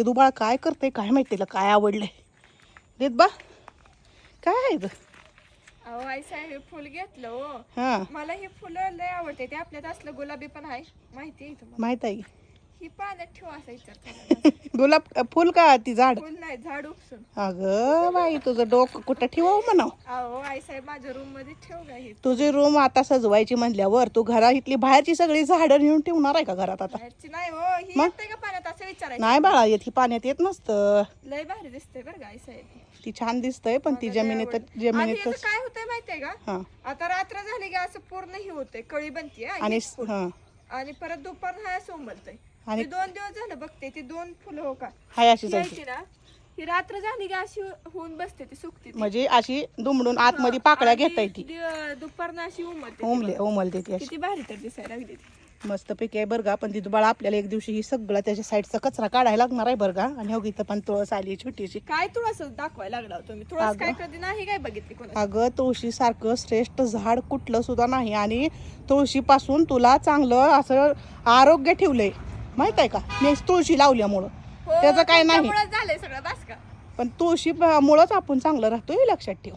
तू बाळ काय करते काय माहिती तिला काय आवडलंय. देत बा काय आहे ग. अहो आई साहेब हे फुल घेतलं हो. हा मला हे फुलं लय आवडते. ते आपल्यात असलं गुलाबी पण आहे माहिती आहे तुम्हाला. माहित आहे ही पाण्यात ठेवा असा विचार केला. गुलाब फुल का ती झाड. फुल नाही झाड उपसून. अगं बाई तुझं डोकं कुठं ठेवाव म्हणाव. अहो आई साहेब माझ्या रूम मध्ये ठेव का हे. तुझी रूम आता सजवायची म्हणल्यावर तू घरा इथली बाहेरची सगळी झाडं नेऊन ठेवणार आहे का घरात आता. बाहेरची नाही हो ही येते का पाण्यात असं विचारायचं. नाही बाळा येत ही पाण्यात येत नसतं. लय भारी दिसते बरं का आई साहेब. ती छान दिसतंय पण ती मला लय जमिनीत आवडतं. आणि जमिनीतच याचं काय होतंय माहितीये का हा आता रात्र झाली की असं पूर्ण ही होते कळी बनते आणि हा आणि परत दुपार हाय असं उमलतंय. आणि मी 2 दिवस झालं बघते ती 2 फुलं हो का हाय अशी ती जायची यायची ना ही रात्र झाली की अशी होऊन बसते ती सुकते ती. म्हणजे अशी दुमडून आतमध्ये पाकळ्या घेता येते. दुपारनं अशी उमलते ती उमलते ती बघ. अशी किती भारी तर दिसायला लागली ती. मस्त पैकी आहे बरं का. पण ती बाळा आपल्याला एक दिवशी ही सगळं त्याच्या साईडचा कचरा काढायला लागणार आहे बरं का. आणि हो इथं पण तुळस आली छोटीशी. काय तुळस दाखवायला लागला तुम्ही तुळस काय कधी नाही काय बघितली कोणा. अगं तुळशी सारखं श्रेष्ठ झाड कुठलं सुद्धा नाही. आणि तुळशीपासून तुला चांगलं असं आरोग्य ठेवलंय माहित आहे का. मी तुळशी लावल्यामुळं त्याचं काय नाही झालंय सगळं बस का. पण तुळशी मुळंच आपण चांगलं राहतोय लक्षात ठेव.